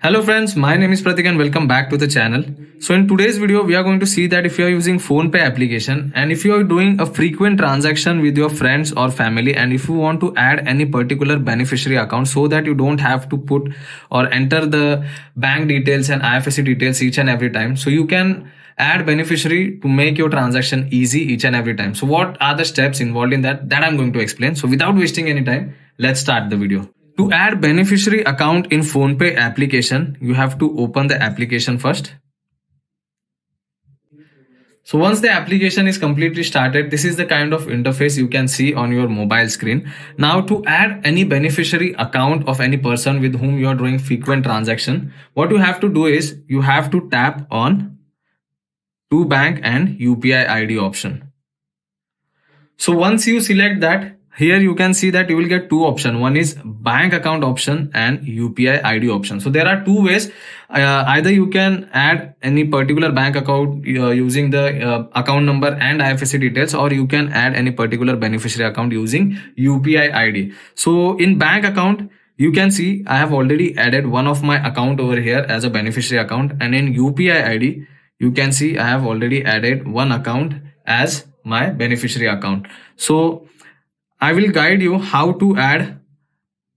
Hello friends, my name is Pratik and welcome back to the channel. So in today's video, we are going to see that if you are using Phonepe application and if you are doing a frequent transaction with your friends or family and if you want to add any particular beneficiary account so that you don't have to put or enter the bank details and IFSC details each and every time. So you can add beneficiary to make your transaction easy each and every time. So what are the steps involved in that I'm going to explain. So without wasting any time, let's start the video. To add beneficiary account in Phonepe application, you have to open the application first. So once the application is completely started, this is the kind of interface you can see on your mobile screen. Now to add any beneficiary account of any person with whom you are doing frequent transaction, what you have to do is you have to tap on to bank and UPI ID option. So once you select that, here you can see that you will get two options. One is bank account option and UPI ID option. So there are two ways. Either you can add any particular bank account using the account number and IFSC details, or you can add any particular beneficiary account using UPI ID. So in bank account, you can see I have already added one of my account over here as a beneficiary account, and in UPI ID, you can see I have already added one account as my beneficiary account. So I will guide you how to add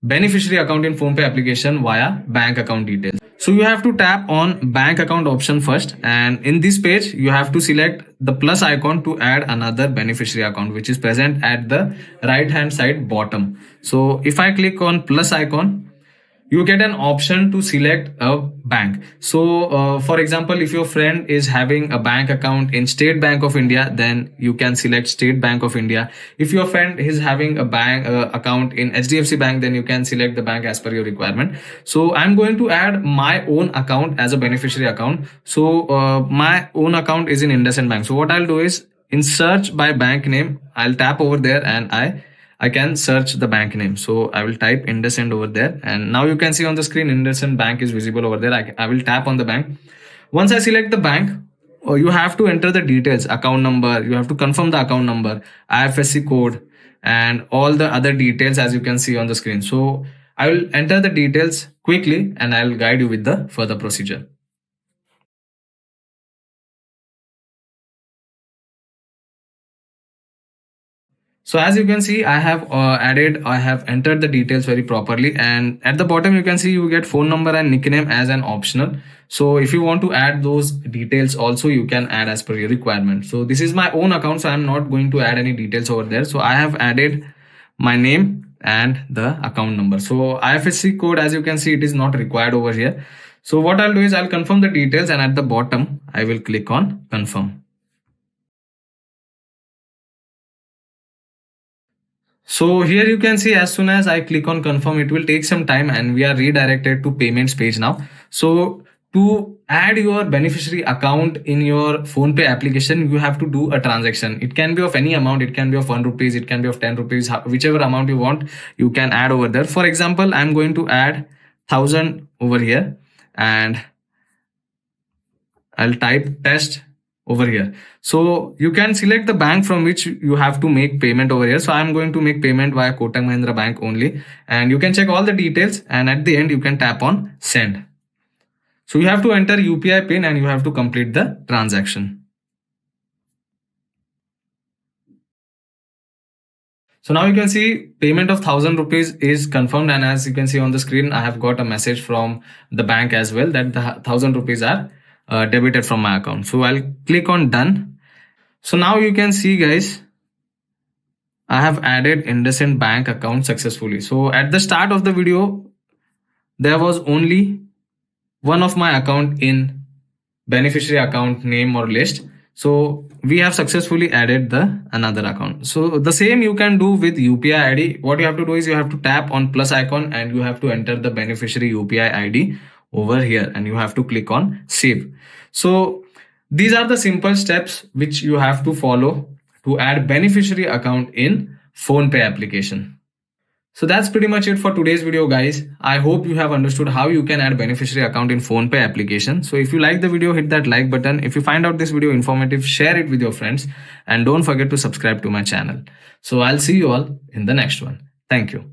beneficiary account in Phonepe application via bank account details. So you have to tap on bank account option first, and in this page you have to select the plus icon to add another beneficiary account, which is present at the right hand side bottom. So if I click on plus icon, you get an option to select a bank. So for example, if your friend is having a bank account in State Bank of India, then you can select State Bank of India. If your friend is having a bank account in HDFC Bank, then you can select the bank as per your requirement. So I'm going to add my own account as a beneficiary account. So my own account is in IndusInd Bank. So what I'll do is in search by bank name, I'll tap over there and I can search the bank name. So I will type IndusInd over there, and now you can see on the screen IndusInd Bank is visible over there. I will tap on the bank. Once I select the bank, you have to enter the details, account number, you have to confirm the account number, IFSC code, and all the other details as you can see on the screen. So I will enter the details quickly and I will guide you with the further procedure. So as you can see, I have entered the details very properly, and at the bottom you can see you get phone number and nickname as an optional. So if you want to add those details also, you can add as per your requirement. So this is my own account, so I'm not going to add any details over there. So I have added my name and the account number. So IFSC code, as you can see, it is not required over here. So what I'll do is I'll confirm the details, and at the bottom I will click on confirm. So here you can see as soon as I click on confirm, it will take some time and we are redirected to payments page now. So to add your beneficiary account in your Phonepe application, you have to do a transaction. It can be of any amount. It can be of 1 rupees. It can be of 10 rupees, whichever amount you want, you can add over there. For example, I'm going to add 1000 over here and I'll type test over here. So you can select the bank from which you have to make payment over here. So I'm going to make payment via Kotak Mahindra Bank only, and you can check all the details, and at the end you can tap on send. So you have to enter UPI pin and you have to complete the transaction. So now you can see payment of 1000 rupees is confirmed, and as you can see on the screen, I have got a message from the bank as well that the 1000 rupees are debited from my account. So I'll click on done. So now you can see, guys, I have added IndusInd Bank account successfully. So at the start of the video, there was only one of my account in beneficiary account name or list. So we have successfully added the another account. So the same you can do with UPI ID. What you have to do is you have to tap on plus icon and you have to enter the beneficiary UPI ID over here and you have to click on save. So these are the simple steps which you have to follow to add beneficiary account in Phonepe application. So that's pretty much it for today's video, guys. I hope you have understood how you can add beneficiary account in Phonepe application. So if you like the video, hit that like button. If you find out this video informative, share it with your friends and don't forget to subscribe to my channel. So I'll see you all in the next one. Thank you.